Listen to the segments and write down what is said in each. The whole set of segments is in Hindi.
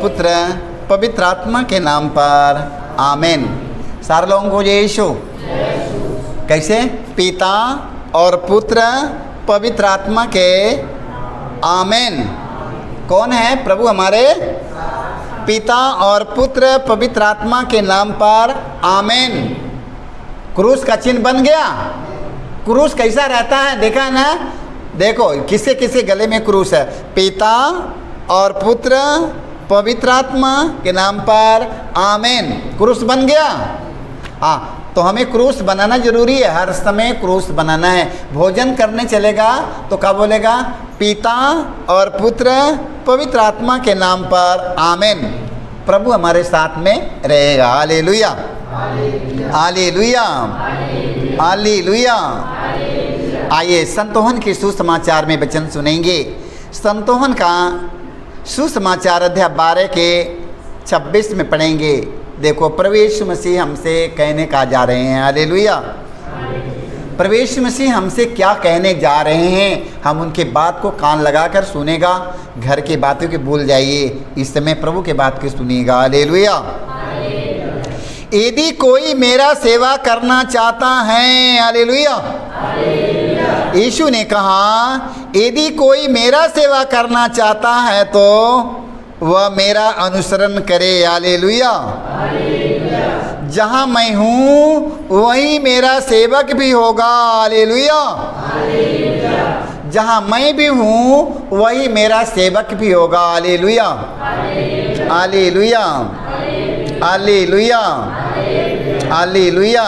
पुत्र पवित्र आत्मा के नाम पर आमीन। सारे लोगों को जय यीशु। कैसे? पिता और पुत्र पवित्र आत्मा के आमीन। कौन है? प्रभु हमारे पिता और पुत्र पवित्र आत्मा के नाम पर आमीन। क्रूस का चिन्ह बन गया। क्रूस कैसा रहता है देखा है ना? देखो किसे किसे गले में क्रूस है। पिता और पुत्र पवित्र आत्मा के नाम पर आमीन। क्रूस बन गया। हाँ, तो हमें क्रूस बनाना जरूरी है। हर समय क्रूस बनाना है। भोजन करने चलेगा तो क्या बोलेगा? पिता और पुत्र पवित्र आत्मा के नाम पर आमीन। प्रभु हमारे साथ में रहेगा। Hallelujah, hallelujah, hallelujah. आइए संतोहन के सुसमाचार में वचन सुनेंगे। संतोहन का सुसमाचार अध्याय 12 के 26 में पढ़ेंगे। देखो प्रभु यीशु मसीह हमसे कहने का जा रहे हैं। हालेलुया। प्रभु यीशु मसीह हमसे क्या कहने जा रहे हैं, हम उनके बात को कान लगाकर सुनेगा। घर की बातों के भूल जाइए, इस समय प्रभु के बात को सुनिएगा। हालेलुया। यदि कोई मेरा सेवा करना चाहता है, हालेलुया, यीशु ने कहा यदि कोई मेरा सेवा करना चाहता है तो वह मेरा अनुसरण करे। हालेलुया। जहाँ मैं हूँ वहीं मेरा सेवक भी होगा। हालेलुया। जहाँ मैं भी हूँ वही मेरा सेवक भी होगा। Hallelujah, hallelujah, hallelujah, hallelujah.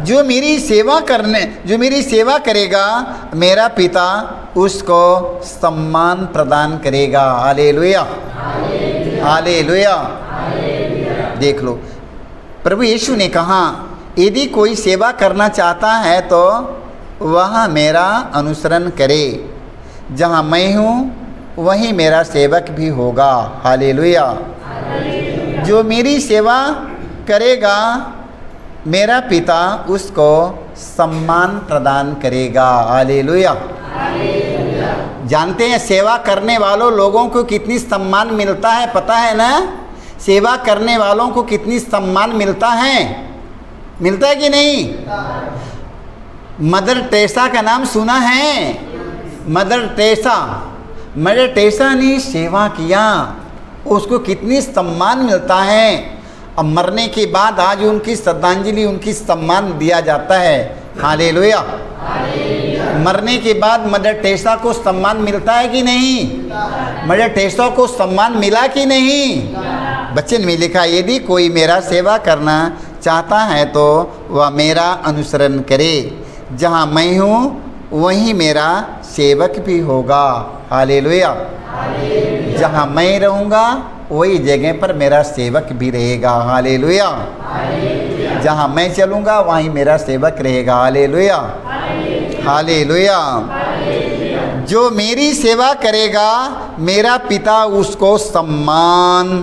जो मेरी सेवा करेगा मेरा पिता उसको सम्मान प्रदान करेगा। Hallelujah, hallelujah. देख लो, प्रभु यीशु ने कहा यदि कोई सेवा करना चाहता है तो वह मेरा अनुसरण करे। जहाँ मैं हूँ वहीं मेरा सेवक भी होगा। हालेलुया। जो मेरी सेवा करेगा मेरा पिता उसको सम्मान प्रदान करेगा। हालेलुया। जानते हैं सेवा करने वालों लोगों को कितनी सम्मान मिलता है? पता है ना? सेवा करने वालों को कितनी सम्मान मिलता है? मिलता है कि नहीं? मदर टेरेसा का नाम सुना है? मदर टेरेसा ने सेवा किया, उसको कितनी सम्मान मिलता है। अब मरने के बाद आज उनकी श्रद्धांजलि, उनकी सम्मान दिया जाता है। हालेलुया। मरने के बाद मदर टेरेसा को सम्मान मिलता है कि नहीं? मदर टेरेसा को सम्मान मिला कि नहीं? वचन में लिखा यदि कोई मेरा सेवा करना चाहता है तो वह मेरा अनुसरण करे। जहाँ मैं हूँ वहीं मेरा सेवक भी होगा। हालेलुया। जहाँ मैं रहूँगा वही जगह पर मेरा सेवक भी रहेगा। हालेलुया। जहाँ मैं चलूँगा वहीं मेरा सेवक रहेगा। Hallelujah, hallelujah. जो मेरी सेवा करेगा मेरा पिता उसको सम्मान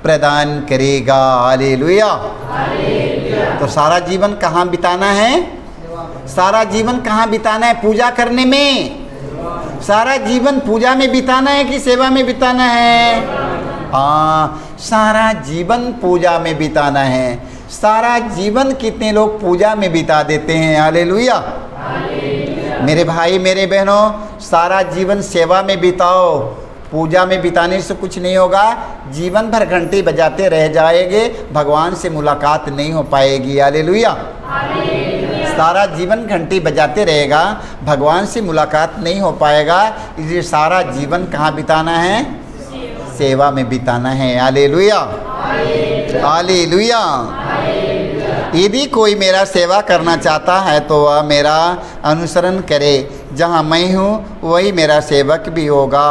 प्रदान करेगा। हालेलुया। तो सारा जीवन कहाँ बिताना है? सारा जीवन कहाँ बिताना है? पूजा करने में। सारा जीवन पूजा में बिताना है कि सेवा में बिताना है? हाँ, सारा जीवन पूजा में बिताना है। सारा जीवन कितने लोग पूजा में बिता देते हैं। हालेलुया। मेरे भाई मेरे बहनों, सारा जीवन सेवा में बिताओ। पूजा में बिताने से कुछ नहीं होगा। जीवन भर घंटी बजाते रह जाएंगे, भगवान से मुलाकात नहीं हो पाएगी। हालेलुया। सारा जीवन घंटी बजाते रहेगा, भगवान से मुलाकात नहीं हो पाएगा। इसलिए सारा जीवन कहाँ बिताना है? सेवा में बिताना है। Hallelujah, hallelujah. यदि कोई मेरा सेवा करना चाहता है तो वह मेरा अनुसरण करे। जहाँ मैं हूँ वही मेरा सेवक भी होगा।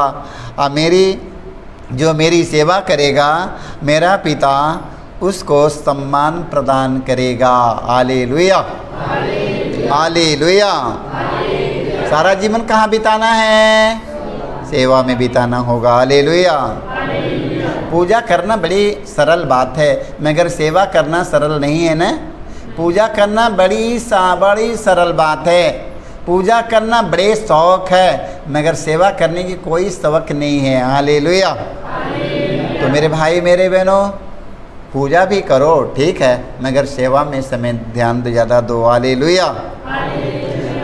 और जो मेरी सेवा करेगा मेरा पिता उसको सम्मान प्रदान करेगा। Hallelujah, hallelujah. सारा जीवन कहाँ बिताना है? सेवा में बिताना होगा। हालेलुया। पूजा करना बड़ी सरल बात है, मगर सेवा करना सरल नहीं है ना। पूजा करना बड़ी सरल बात है। पूजा करना बड़े शौक है, मगर सेवा करने की कोई शौक नहीं है। हालेलुया। तो मेरे भाई मेरे बहनों, पूजा भी करो ठीक है, मगर सेवा में समय ध्यान ज़्यादा दो। हालेलुया।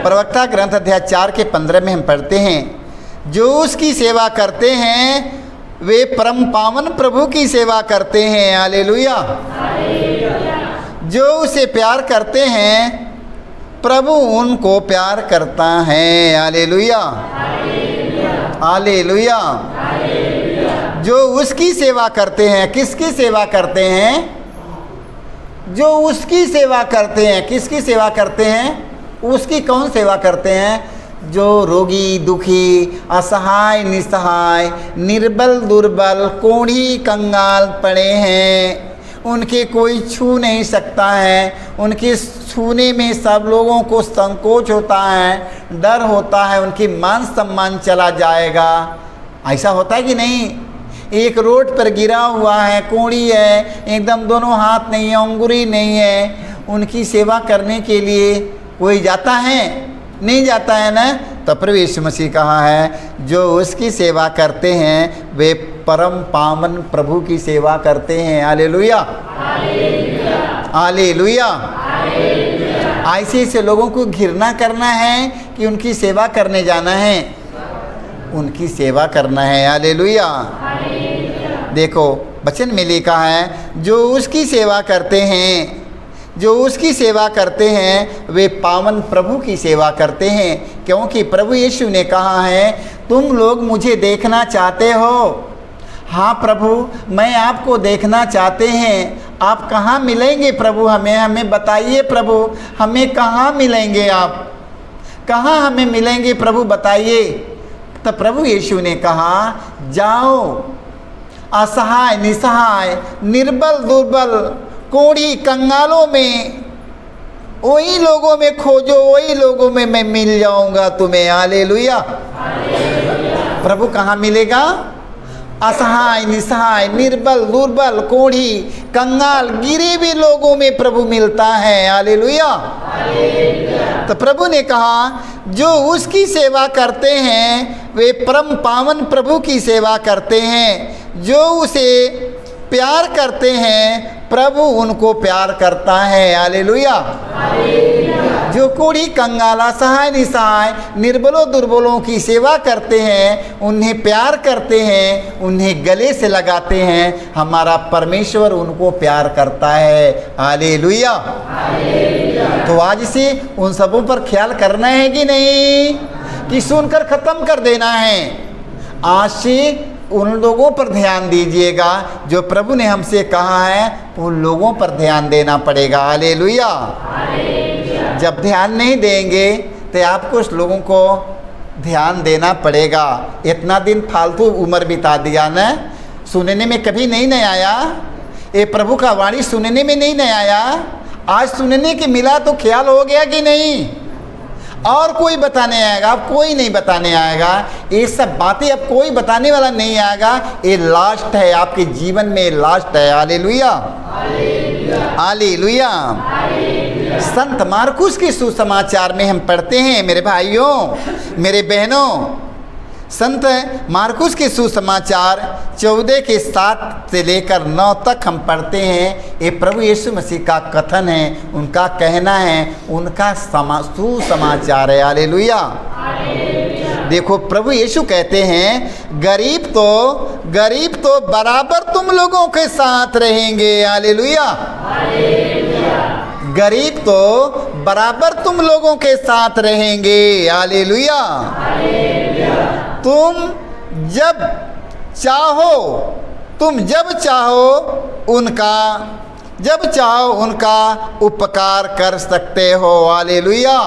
प्रवक्ता ग्रंथ अध्याय 4 के 15 में हम पढ़ते हैं, जो उसकी सेवा करते हैं वे परम पावन प्रभु की सेवा करते हैं। हालेलुया। जो उसे प्यार करते हैं प्रभु उनको प्यार करता है। हालेलुया। हालेलुया। जो उसकी सेवा करते हैं, किसकी सेवा करते हैं? जो उसकी सेवा करते हैं। किसकी सेवा करते हैं? उसकी कौन सेवा करते हैं? जो रोगी, दुखी, असहाय, निसहाय, निर्बल, दुर्बल, कोढ़ी, कंगाल पड़े हैं, उनके कोई छू नहीं सकता है, उनके छूने में सब लोगों को संकोच होता है, डर होता है, उनकी मान सम्मान चला जाएगा। ऐसा होता है कि नहीं? एक रोड पर गिरा हुआ है, कोढ़ी है, एकदम दोनों हाथ नहीं है, अंगुरी नहीं है, उनकी सेवा करने के लिए कोई जाता है? नहीं जाता है ना। तो प्रभु यीशु मसीह कहा है, जो उसकी सेवा करते हैं वे परम पावन प्रभु की सेवा करते हैं। हालेलुया। हालेलुया। ऐसे से लोगों को घृणा करना है कि उनकी सेवा करने जाना है? उनकी सेवा करना है। हालेलुया। देखो वचन में लिखा है, जो उसकी सेवा करते हैं, जो उसकी सेवा करते हैं वे पावन प्रभु की सेवा करते हैं। क्योंकि प्रभु यीशु ने कहा है, तुम लोग मुझे देखना चाहते हो? हाँ प्रभु, मैं आपको देखना चाहते हैं। आप कहाँ मिलेंगे प्रभु? हमें बताइए प्रभु, हमें कहाँ मिलेंगे? आप कहाँ हमें मिलेंगे प्रभु, बताइए। तो प्रभु यीशु ने कहा, जाओ असहाय, निसहाय, निर्बल, दुर्बल, कोढ़ी, कंगालों में, वही लोगों में खोजो, वही लोगों में मैं मिल जाऊंगा तुम्हें। हालेलुया। प्रभु कहाँ मिलेगा? असहाय, निसहाय, निर्बल, दुर्बल, कोढ़ी, कंगाल, गिरे हुए लोगों में प्रभु मिलता है। हालेलुया। तो प्रभु ने कहा, जो उसकी सेवा करते हैं वे परम पावन प्रभु की सेवा करते हैं। जो उसे प्यार करते हैं प्रभु उनको प्यार करता है। हालेलुया। जो कोढ़ी, कंगाल, असहाय, निसहाय, निर्बलों, दुर्बलों की सेवा करते हैं, उन्हें प्यार करते हैं, उन्हें गले से लगाते हैं, हमारा परमेश्वर उनको प्यार करता है। हालेलुया। तो आज से उन सबों पर ख्याल करना है कि नहीं, कि सुनकर ख़त्म कर देना है? आज से उन लोगों पर ध्यान दीजिएगा जो प्रभु ने हमसे कहा है, उन लोगों पर ध्यान देना पड़ेगा। हालेलुया। जब ध्यान नहीं देंगे तो आपको उस लोगों को ध्यान देना पड़ेगा। इतना दिन फालतू उम्र बिता दिया ना, सुनने में कभी नहीं आया, ये प्रभु का वाणी सुनने में नहीं आया, आज सुनने के मिला तो ख्याल हो गया कि नहीं? और कोई बताने आएगा? अब कोई नहीं बताने आएगा। ये सब बातें अब कोई बताने वाला नहीं आएगा। ये लास्ट है, आपके जीवन में लास्ट है। हालेलुया। हालेलुया। संत मार्कुस के सुसमाचार में हम पढ़ते हैं, मेरे भाइयों मेरे बहनों, संत मार्कुस के सुसमाचार 14 के 7 से लेकर 9 तक हम पढ़ते हैं। ये प्रभु यीशु मसीह का कथन है, उनका कहना है, उनका सुसमाचार है। हालेलुया। देखो प्रभु यीशु कहते हैं, गरीब तो बराबर तुम लोगों के साथ रहेंगे। हालेलुया। गरीब तो बराबर तुम लोगों के साथ रहेंगे। हालेलुया। तुम जब चाहो उनका उपकार कर सकते हो। हालेलुया।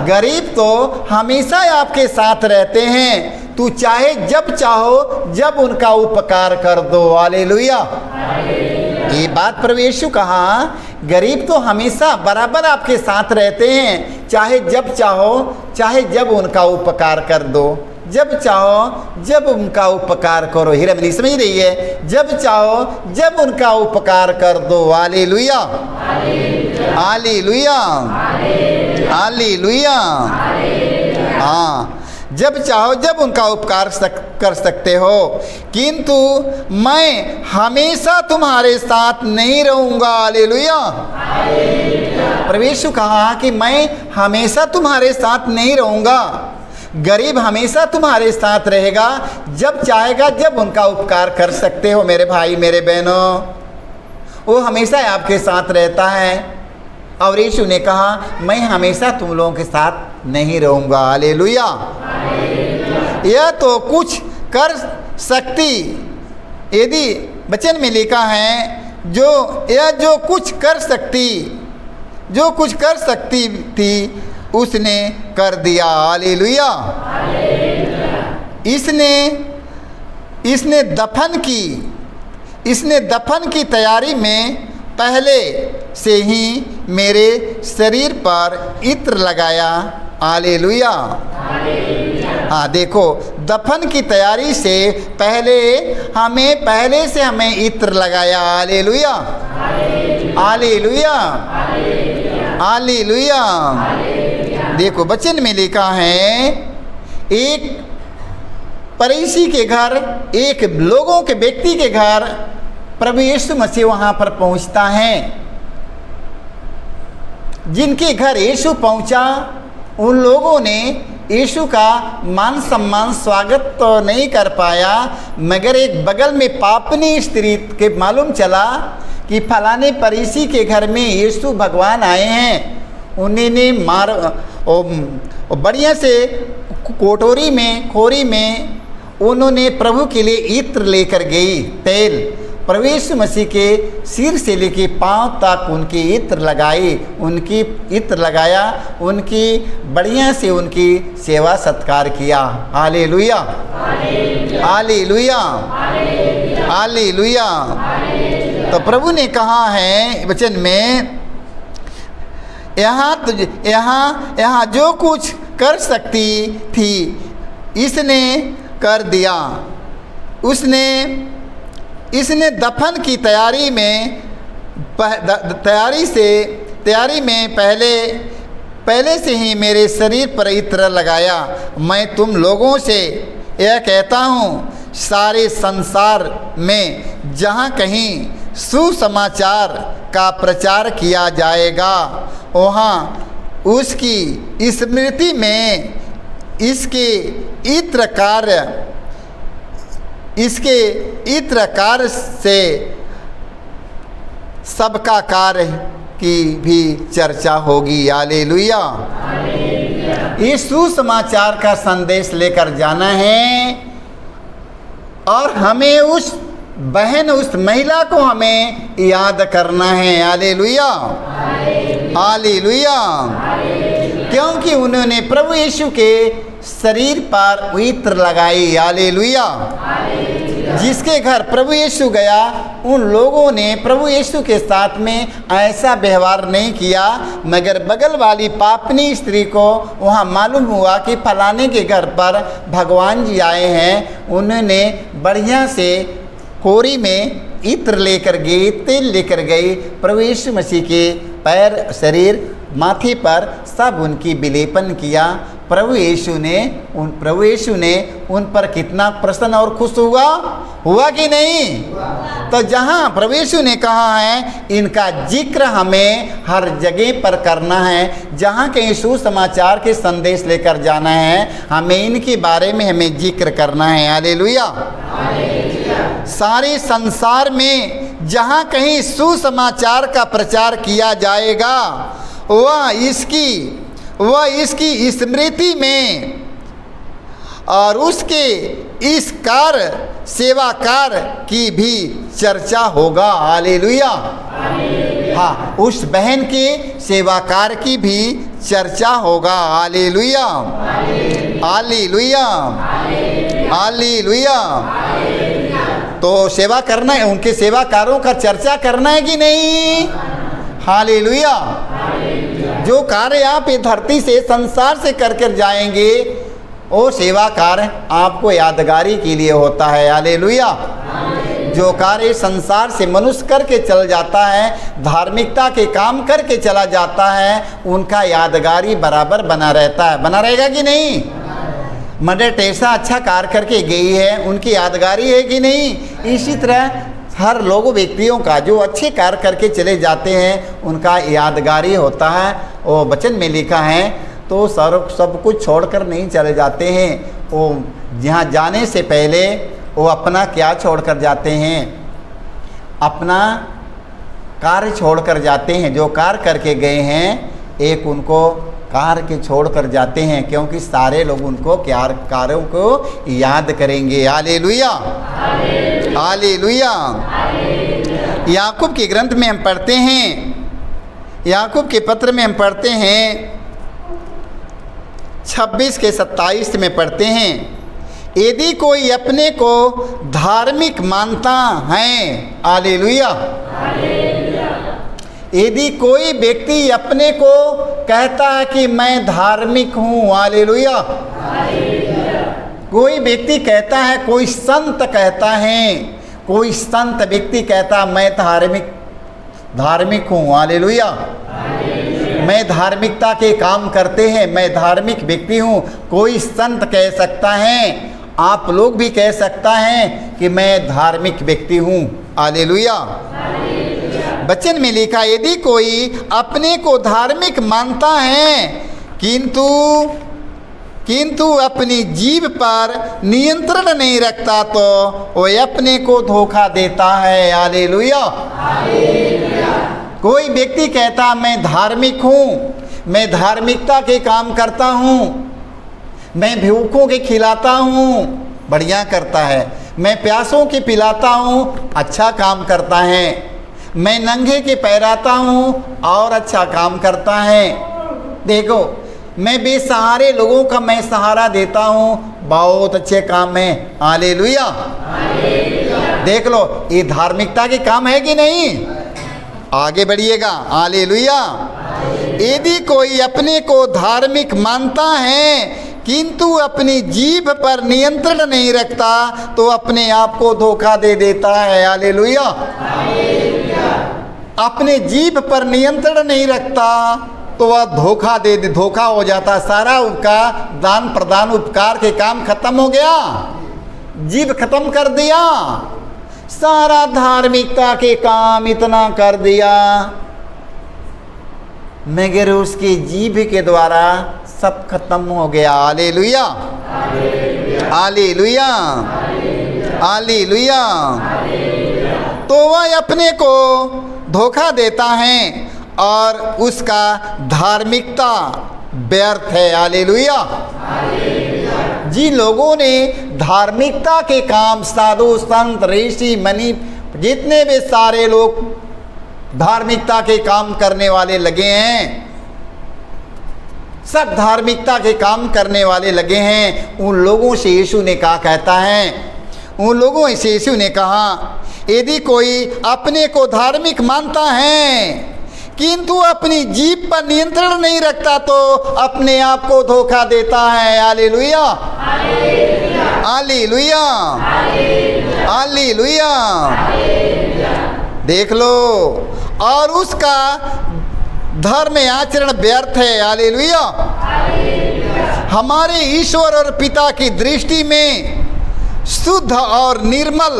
गरीब तो हमेशा आपके साथ रहते हैं, तू चाहे जब चाहो जब उनका उपकार कर दो। हालेलुया। ये बात प्रभु यीशु कहा, गरीब तो हमेशा बराबर आपके साथ रहते हैं, चाहे जब चाहो चाहे जब उनका उपकार कर दो। जब चाहो जब उनका उपकार करो। हीरामनी समझ रही है? जब चाहो जब उनका उपकार कर दो। हालेलुया। हालेलुया। हालेलुया। हाँ, जब चाहो जब उनका उपकार कर सकते हो, किंतु मैं हमेशा तुम्हारे साथ नहीं रहूँगा। हालेलुया। प्रभु यीशु कहा कि मैं हमेशा तुम्हारे साथ नहीं रहूँगा। गरीब हमेशा तुम्हारे साथ रहेगा, जब चाहेगा जब उनका उपकार कर सकते हो। मेरे भाई मेरे बहनों, वो हमेशा आपके साथ रहता है। और यीशु ने कहा मैं हमेशा तुम लोगों के साथ नहीं रहूँगा। हालेलुया। यह तो कुछ कर सकती, यदि वचन में लिखा है जो कुछ कर सकती थी उसने कर दिया। हालेलुया। इसने दफन की तैयारी में पहले से ही मेरे शरीर पर इत्र लगाया। हालेलुया। हाँ देखो, दफन की तैयारी से पहले से हमें इत्र लगाया। हालेलुया। हालेलुया। हालेलुया। देखो वचन में लिखा है, एक फरीसी के घर, एक लोगों के व्यक्ति के घर प्रभु यीशु मसीह वहाँ पर पहुँचता है। जिनके घर यीशु पहुँचा उन लोगों ने यीशु का मान सम्मान स्वागत तो नहीं कर पाया, मगर एक बगल में पापनी स्त्री के मालूम चला कि फलाने फरीसी के घर में यीशु भगवान आए हैं। उन्होंने बढ़िया से खोरी में उन्होंने प्रभु के लिए इत्र लेकर गई, तेल प्रभु यीशु मसीह के सिर से लेके पांव तक उनकी इत्र लगाया, उनकी बढ़िया से उनकी सेवा सत्कार किया। हालेलुया। हालेलुया। हालेलुया। तो प्रभु ने कहा है वचन में, यहाँ जो कुछ कर सकती थी इसने कर दिया। इसने दफन की तैयारी में पहले से ही मेरे शरीर पर इत्र लगाया। मैं तुम लोगों से यह कहता हूँ, सारे संसार में जहाँ कहीं सुसमाचार का प्रचार किया जाएगा, वहाँ उसकी स्मृति में इसके इत्र कार्य से सबका कार्य की भी चर्चा होगी। हालेलुया। ये सुसमाचार का संदेश लेकर जाना है और हमें उस महिला को हमें याद करना है। हालेलुया। हालेलुया। क्योंकि उन्होंने प्रभु यीशु के शरीर पर इत्र लगाई। हालेलुया। जिसके घर प्रभु यीशु गया उन लोगों ने प्रभु यीशु के साथ में ऐसा व्यवहार नहीं किया, मगर बगल वाली पापनी स्त्री को वहाँ मालूम हुआ कि फलाने के घर पर भगवान जी आए हैं। उन्होंने बढ़िया से खोरी में इत्र लेकर गई, तेल लेकर गई, प्रभु यीशु मसीह के पैर, शरीर, माथे पर सब उनकी विलेपन किया। प्रभु यीशु ने उन पर कितना प्रसन्न और खुश हुआ कि नहीं? तो जहाँ प्रभु यीशु ने कहा है इनका जिक्र हमें हर जगह पर करना है, जहाँ कहीं सुसमाचार के संदेश लेकर जाना है, हमें इनके बारे में हमें जिक्र करना है। हालेलुया। सारे संसार में जहाँ कहीं सुसमाचार का प्रचार किया जाएगा, वह इसकी स्मृति में और उसके इस सेवा कार्य की भी चर्चा होगा। हालेलुया। हाँ, उस बहन के सेवा कार्य की भी चर्चा होगा। हालेलुया। हालेलुया। हालेलुया। तो सेवा करना है, उनके सेवा कार्यों का चर्चा करना है कि नहीं? हालेलुया। जो कार्य आप ये धरती से, संसार से कर जाएंगे, वो सेवा कार्य आपको यादगारी के लिए होता है। हालेलुया। जो कार्य संसार से मनुष्य करके चल जाता है, धार्मिकता के काम करके चला जाता है, उनका यादगारी बराबर बना रहता है। बना रहेगा कि नहीं? मदर टेरेसा अच्छा कार्य करके गई है, उनकी यादगारी है कि नहीं। इसी तरह हर लोगों व्यक्तियों का जो अच्छे कार्य करके चले जाते हैं उनका यादगारी होता है। वो वचन में लिखा है, तो सब कुछ छोड़कर नहीं चले जाते हैं। वो जहाँ जाने से पहले वो अपना क्या छोड़कर जाते हैं, अपना कार्य छोड़कर जाते हैं। जो कार्य करके गए हैं एक उनको कार्य के छोड़ कर जाते हैं, क्योंकि सारे लोग उनको कार्यों को याद करेंगे। Hallelujah, hallelujah. याकूब के ग्रंथ में हम पढ़ते हैं, याकूब के पत्र में हम पढ़ते हैं 26 के 27 में पढ़ते हैं, यदि कोई अपने को धार्मिक मानता है, हालेलुया, यदि कोई व्यक्ति अपने को कहता है कि मैं धार्मिक हूँ, हालेलुया, कोई व्यक्ति कहता है, कोई संत कहता है, कोई संत व्यक्ति कहता है मैं धार्मिक हूँ, हालेलुया, मैं धार्मिकता के काम करते हैं, मैं धार्मिक व्यक्ति हूँ। कोई संत कह सकता है, आप लोग भी कह सकता है कि मैं धार्मिक व्यक्ति हूँ, हालेलुया। वचन में लिखा, यदि कोई अपने को धार्मिक मानता है किंतु अपनी जीभ पर नियंत्रण नहीं रखता तो वह अपने को धोखा देता है, हालेलुया। कोई व्यक्ति कहता मैं धार्मिक हूँ, मैं धार्मिकता के काम करता हूँ, मैं भूखों के खिलाता हूँ, बढ़िया करता है, मैं प्यासों के पिलाता हूँ, अच्छा काम करता है, मैं नंगे के पैराता हूँ और अच्छा काम करता है। देखो, मैं बेसहारे लोगों का मैं सहारा देता हूँ, बहुत अच्छे काम है, हालेलुया। देख लो, ये धार्मिकता के काम है कि नहीं। आगे बढ़िएगा, हालेलुया। यदि कोई अपने को धार्मिक मानता है किंतु अपनी जीभ पर नियंत्रण नहीं रखता तो अपने आप को धोखा दे देता है, हालेलुया। अपने जीभ पर नियंत्रण नहीं रखता तो वह धोखा हो जाता। सारा उसका दान प्रदान उपकार के काम खत्म हो गया, जीभ खत्म कर दिया, सारा धार्मिकता के काम इतना कर दिया, मगर उसकी जीभ के द्वारा सब खत्म हो गया, हालेलुया, हालेलुया, हालेलुया। तो वह अपने को धोखा देता है और उसका धार्मिकता व्यर्थ है, हालेलुया। जिन लोगों ने धार्मिकता के काम, साधु संत ऋषि मुनि जितने भी सारे लोग धार्मिकता के काम करने वाले लगे हैं, सब धार्मिकता के काम करने वाले लगे हैं, उन लोगों से यीशु ने कहा, कहता है, उन लोगों से यीशु ने कहा, यदि कोई अपने को धार्मिक मानता है किंतु अपनी जीभ पर नियंत्रण नहीं रखता तो अपने आप को धोखा देता है, हालेलुया, हालेलुया, हालेलुया। देख लो, और उसका धर्म आचरण व्यर्थ है, हालेलुया। हमारे ईश्वर और पिता की दृष्टि में शुद्ध और निर्मल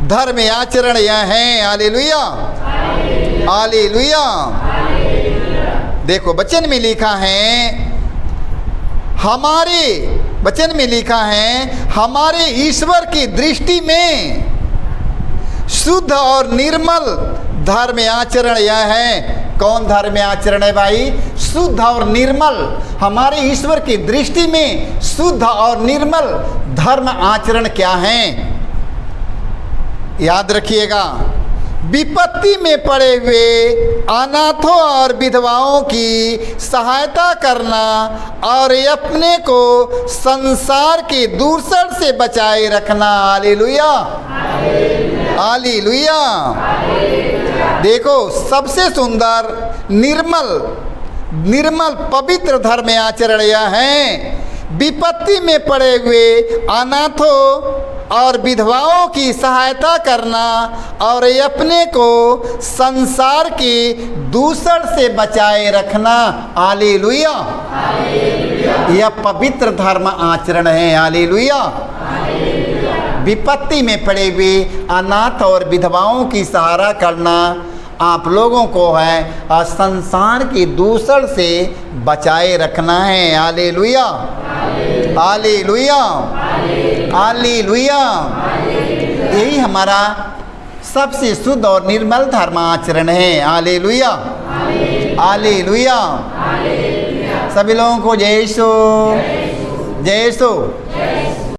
धर्म आचरण यह है, हालेलुया, हालेलुया। देखो, वचन में लिखा है, हमारे वचन में लिखा है, हमारे ईश्वर की दृष्टि में शुद्ध और निर्मल धर्म आचरण यह है। कौन धर्म आचरण है भाई? शुद्ध और निर्मल। हमारे ईश्वर की दृष्टि में शुद्ध और निर्मल धर्म आचरण क्या है? याद रखिएगा, विपत्ति में पड़े हुए अनाथों और विधवाओं की सहायता करना और अपने को संसार के दूसर से बचाए रखना, हालेलुया, हालेलुया। देखो, सबसे सुंदर निर्मल पवित्र धर्म आचरण यह है, विपत्ति में पड़े हुए अनाथों और विधवाओं की सहायता करना और अपने को संसार के दूसर से बचाए रखना, हालेलुया। यह पवित्र धर्म आचरण है। हालेलुया। विपत्ति में पड़े हुए अनाथ और विधवाओं की सहारा करना आप लोगों को है और संसार की दूसर से बचाए रखना है। Hallelujah, hallelujah, hallelujah. यही हमारा सबसे शुद्ध और निर्मल धर्म आचरण है। Hallelujah, hallelujah. सभी लोगों को जय यीशु, जय यीशु।